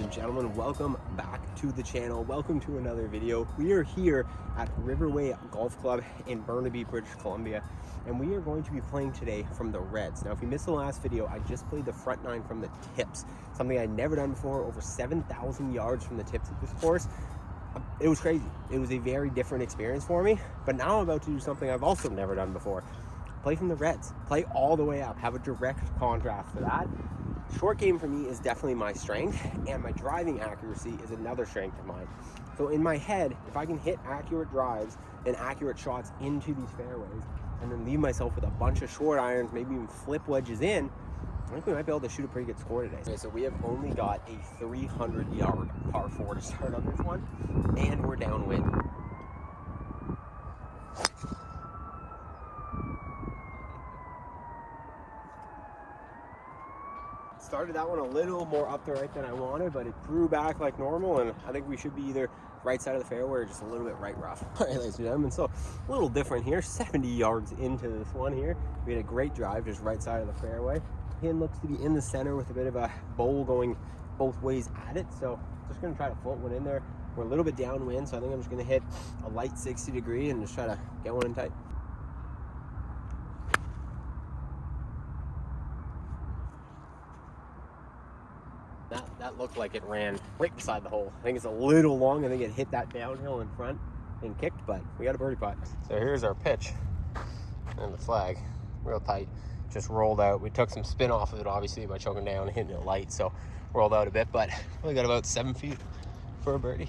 and gentlemen, welcome back to the channel. Welcome to another video. We are here at Riverway Golf Club in Burnaby, British Columbia, and we are going to be playing today from the Reds. Now, if you missed the last video, I just played the front nine from the tips, something I'd never done before, over 7,000 yards from the tips of this course. It was crazy. It was a very different experience for me, but now I'm about to do something I've also never done before. Play from the Reds, play all the way up, have a direct contrast to that. Short game for me is definitely my strength, and my driving accuracy is another strength of mine. So in my head, if I can hit accurate drives and accurate shots into these fairways, and then leave myself with a bunch of short irons, maybe even flip wedges in, I think we might be able to shoot a pretty good score today. Okay, so we have only got a 300-yard par 4 to start on this one, and we're downwind. Started that one a little more up the right than I wanted, but it drew back like normal, and I think we should be either right side of the fairway or just a little bit right rough. All right, ladies and gentlemen, so a little different here, 70 yards into this one here. We had a great drive, just right side of the fairway. Pin looks to be in the center with a bit of a bowl going both ways at it, so just gonna try to float one in there. We're a little bit downwind, so I think I'm just gonna hit a light 60 degree and just try to get one in tight. That looked like it ran right beside the hole. I think it's a little long. I think it hit that downhill in front and kicked, but we got a birdie putt. So here's our pitch and the flag, real tight, just rolled out. We took some spin off of it, obviously, by choking down and hitting it light, so rolled out a bit, but we got about 7 feet for a birdie.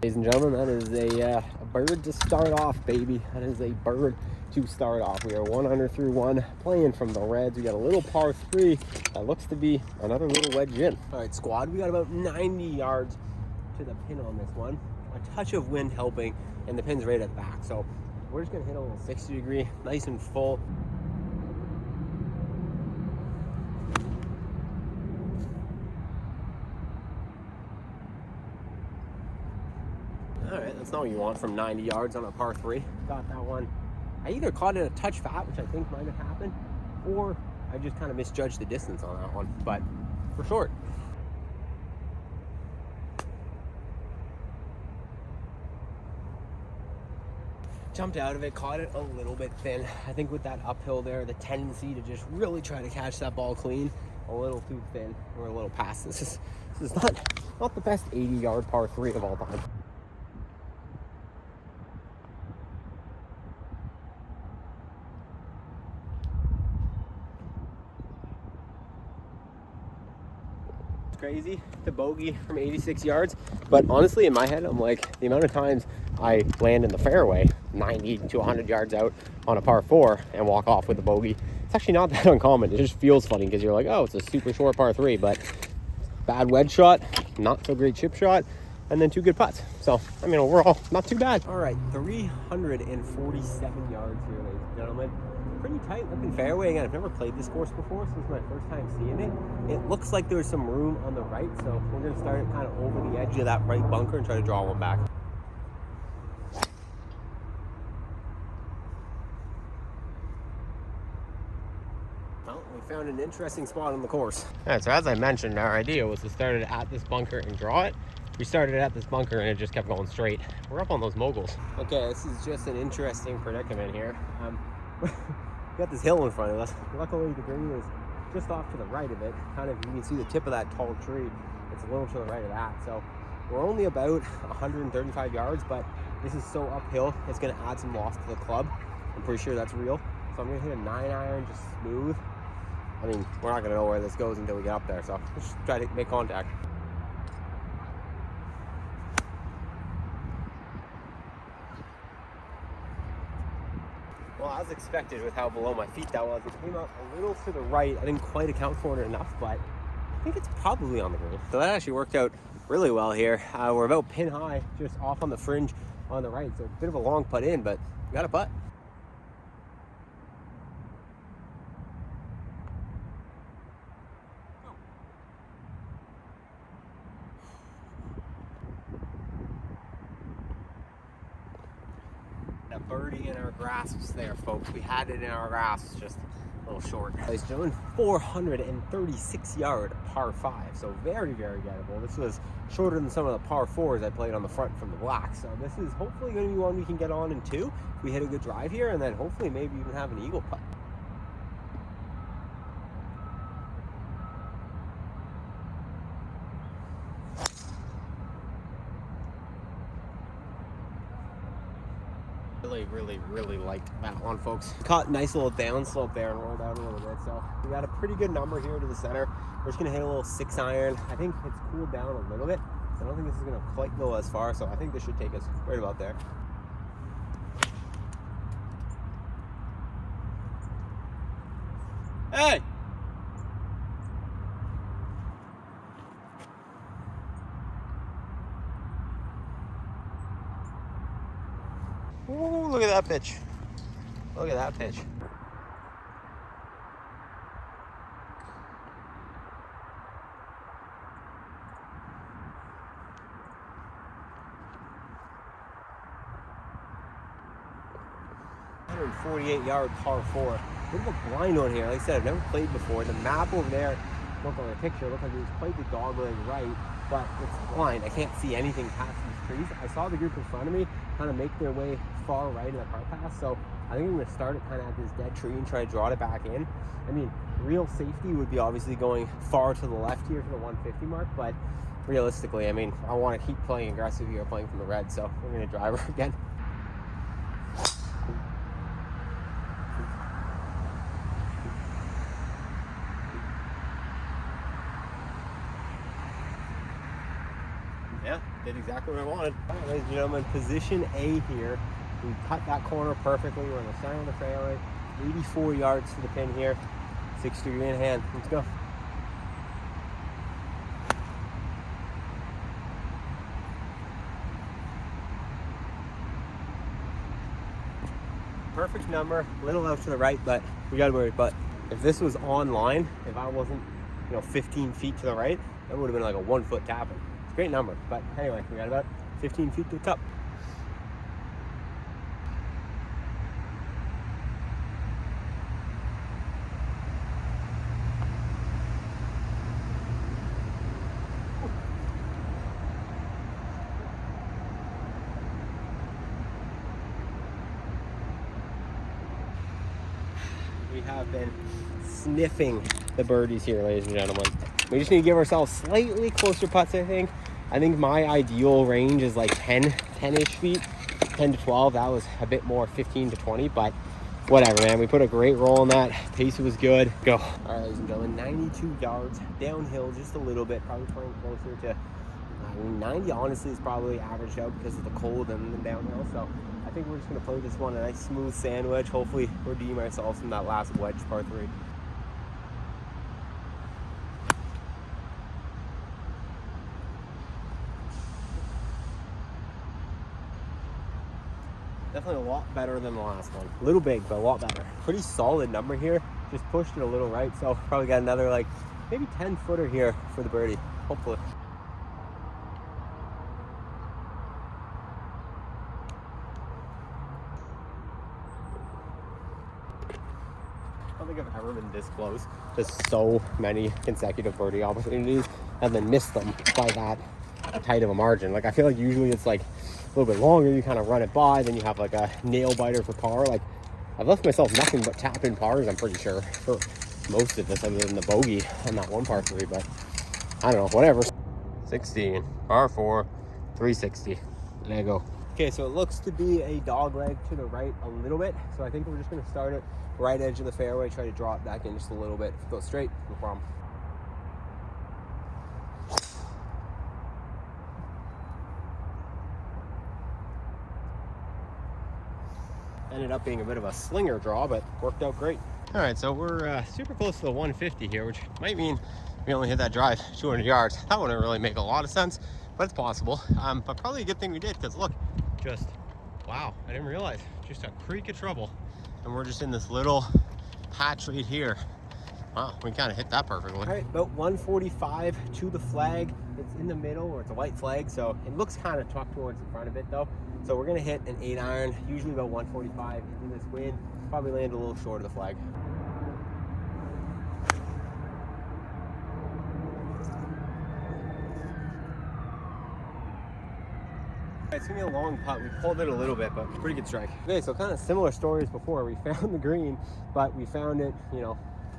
Ladies and gentlemen, that is a bird to start off, baby. That is a bird to start off. We are 1 under through one, playing from the Reds. We got a little par 3 that looks to be another little wedge in. All right, squad, we got about 90 yards to the pin on this one. A touch of wind helping, and the pin's right at the back. So we're just gonna hit a little 60 degree, nice and full. All right, that's not what you want from 90 yards on a par 3. Got that one. I either caught it a touch fat, which I think might have happened, or I just kind of misjudged the distance on that one, but for short. Jumped out of it, caught it a little bit thin. I think with that uphill there, the tendency to just really try to catch that ball clean, a little too thin. We're a little past this. This is not the best 80-yard par 3 of all time. Crazy, the bogey from 86 yards, but honestly in my head I'm like, the amount of times I land in the fairway 90 to 100 yards out on a par 4 and walk off with a bogey, it's actually not that uncommon. It just feels funny because you're like, oh, it's a super short par 3, but bad wedge shot, not so great chip shot, and then 2 good putts. So I mean, overall not too bad. All right, 347 yards here, ladies and gentlemen. Pretty tight looking fairway. Again, I've never played this course before, so this is my first time seeing it. It looks like there's some room on the right, so we're going to start it kind of over the edge of that right bunker and try to draw one back. Well, we found an interesting spot on the course. All right, so as I mentioned, our idea was to start it at this bunker and draw it. We started at this bunker and it just kept going straight. We're up on those moguls. Okay, this is just an interesting predicament here. We got this hill in front of us. Luckily the green is just off to the right of it. Kind of, you can see the tip of that tall tree. It's a little to the right of that. So we're only about 135 yards, but this is so uphill, it's gonna add some loss to the club. I'm pretty sure that's real. So I'm gonna hit a 9-iron just smooth. I mean, we're not gonna know where this goes until we get up there. So let's just try to make contact. Well, as expected with how below my feet that was, it came out a little to the right. I didn't quite account for it enough, but I think it's probably on the green. So that actually worked out really well here. We're about pin high, just off on the fringe on the right. So a bit of a long putt in, but we got a putt. A birdie and our grasps there, folks. We had it in our grasps, just a little short. Ladies and gentlemen, 436 yard par 5, so very, very gettable. This was shorter than some of the par 4s I played on the front from the black, so this is hopefully going to be one we can get on in 2 if we hit a good drive here, and then hopefully maybe even have an eagle putt. Really liked that one, folks. Caught a nice little downslope there and rolled out a little bit, so we got a pretty good number here to the center. We're just gonna hit a little 6 iron. I think it's cooled down a little bit. I don't think this is gonna quite go as far, so I think this should take us right about there. Hey! Ooh, look at that pitch. Look at that pitch. $148-yard par 4. Bit of a blind one here. Like I said, I've never played before. The map over there, look on the picture, looked like it was quite the dogleg right, but it's blind. I can't see anything past these trees. I saw the group in front of me kind of make their way far right in the car path, so I think I'm going to start it kind of at this dead tree and try to draw it back in. I mean, real safety would be obviously going far to the left here to the 150 mark, but realistically, I mean, I want to keep playing aggressive here, playing from the red, so we're going to drive her again. Yeah, did exactly what I wanted. All right, ladies and gentlemen, position A here. We cut that corner perfectly. We're in the center of the fairway. 84 yards to the pin here. 6 degree in hand. Let's go. Perfect number. A little out to the right, but we got to worry. But if this was online, if I wasn't, 15 feet to the right, that would have been like a 1 foot tapping. It's a great number. But anyway, we got about 15 feet to the cup. We have been sniffing the birdies here, ladies and gentlemen. We just need to give ourselves slightly closer putts, I think. I think my ideal range is like 10-ish feet, 10 to 12. That was a bit more 15 to 20, but whatever, man. We put a great roll on that. Pace was good. Go. All right, ladies and gentlemen, 92 yards downhill just a little bit, probably playing closer to 90 honestly is probably averaged out because of the cold and the downhill, so I think we're just going to play this one a nice smooth sand wedge. Hopefully redeem ourselves from that last wedge, par 3. Definitely a lot better than the last one. A little big, but a lot better. Pretty solid number here. Just pushed it a little right, so probably got another like maybe 10 footer here for the birdie, hopefully. I don't think I've ever been this close to so many consecutive birdie opportunities and then missed them by that tight of a margin. Like, I feel like usually it's like a little bit longer, you kind of run it by, then you have like a nail biter for par. Like, I've left myself nothing but tap in pars, I'm pretty sure, for most of this, other than the bogey on that one par 3, but I don't know, whatever. 16, par 4, 360. There you go. Okay, so it looks to be a dog leg to the right a little bit, so I think we're just going to start it right edge of the fairway, try to draw it back in just a little bit. If it goes straight, no problem. Ended up being a bit of a slinger draw, but worked out great. All right, so we're super close to the 150 here, which might mean we only hit that drive 200 yards. That wouldn't really make a lot of sense, but it's possible. But probably a good thing we did, because look, just, wow, I didn't realize, just a creek of trouble. And we're just in this little patch right here. Wow, we kind of hit that perfectly. All right, about 145 to the flag. It's in the middle, or it's a white flag, so it looks kind of tucked towards the front of it though. So we're gonna hit an 8-iron, usually about 145 in this wind. Probably land a little short of the flag. It's gonna be a long putt. We pulled it a little bit, but pretty good strike. Okay, so kind of similar stories before. We found the green, but we found it,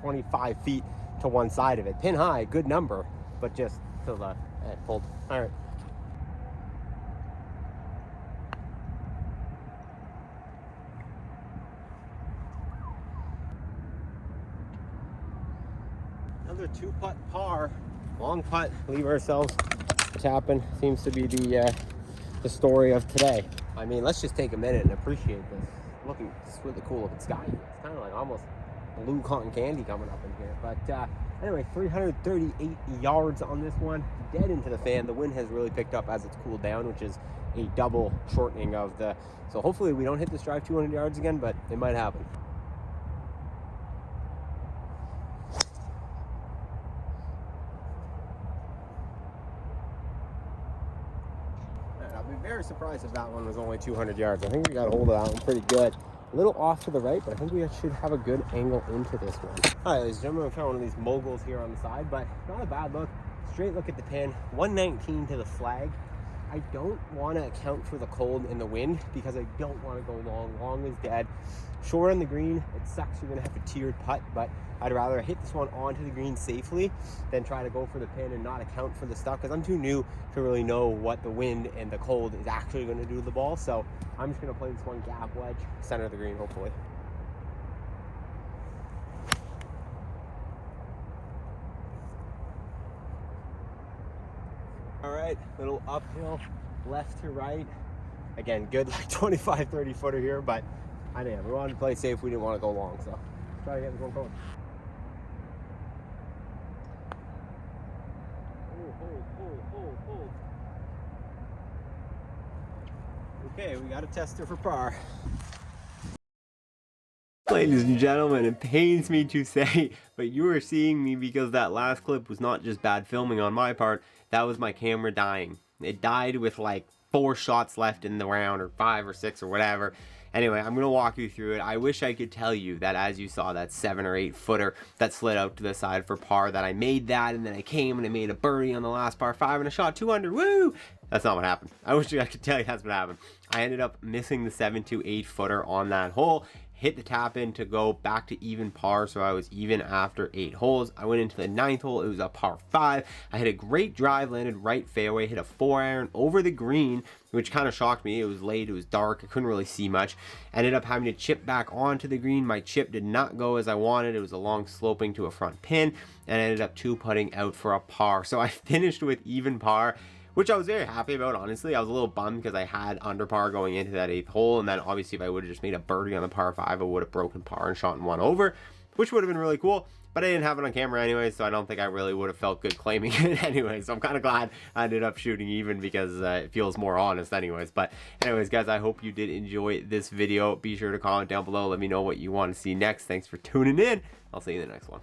25 feet to one side of it. Pin high, good number, but just to the pulled. All right. Another 2-putt par, long putt. Leave ourselves a tap-in. Seems to be the story of today. I mean, let's just take a minute and appreciate this. It's really cool looking sky. It's kind of like almost blue cotton candy coming up in here. But anyway, 338 yards on this one, dead into the fan. The wind has really picked up as it's cooled down, which is a double shortening of the. So hopefully we don't hit this drive 200 yards again, but it might happen. I'll be very surprised if that one was only 200 yards. I think we got a hold of that one pretty good. A little off to the right, but I think we should have a good angle into this one. All right, ladies and gentlemen, we found one of these moguls here on the side, but not a bad look. Straight look at the pin, 119 to the flag. I don't want to account for the cold and the wind because I don't want to go long. Long is dead. Short on the green, it sucks. You're going to have a tiered putt, but I'd rather hit this one onto the green safely than try to go for the pin and not account for the stuff because I'm too new to really know what the wind and the cold is actually going to do to the ball. So I'm just going to play this one gap wedge, center of the green, hopefully. All right, little uphill, left to right. Again, good like 25, 30 footer here, but I didn't. We wanted to play safe. We didn't want to go long, so try to get this one going. Hold. Okay, we got a tester for par. Ladies and gentlemen, it pains me to say, but you are seeing me because that last clip was not just bad filming on my part, that was my camera dying. It died with like 4 shots left in the round, or 5 or 6 or whatever. Anyway, I'm going to walk you through it. I wish I could tell you that as you saw that 7 or 8 footer that slid out to the side for par, that I made that and then I came and I made a birdie on the last par 5 and I shot 2 under. Woo! That's not what happened. I wish I could tell you that's what happened. I ended up missing the 7 to 8 footer on that hole. Hit the tap in to go back to even par, so I was even after 8 holes. I went into the 9th hole. It was a par 5. I hit a great drive, landed right fairway, hit a 4-iron over the green, which kind of shocked me. It was late, it was dark, I couldn't really see much. Ended up having to chip back onto the green. My chip did not go as I wanted. It was a long sloping to a front pin, and I ended up 2-putting out for a par. So I finished with even par, which I was very happy about, honestly. I was a little bummed because I had under par going into that 8th hole, and then obviously if I would have just made a birdie on the par 5, I would have broken par and shot 1 over, which would have been really cool. But I didn't have it on camera anyway, so I don't think I really would have felt good claiming it anyway. So I'm kind of glad I ended up shooting even because it feels more honest anyways. But anyways, guys, I hope you did enjoy this video. Be sure to comment down below. Let me know what you want to see next. Thanks for tuning in. I'll see you in the next one.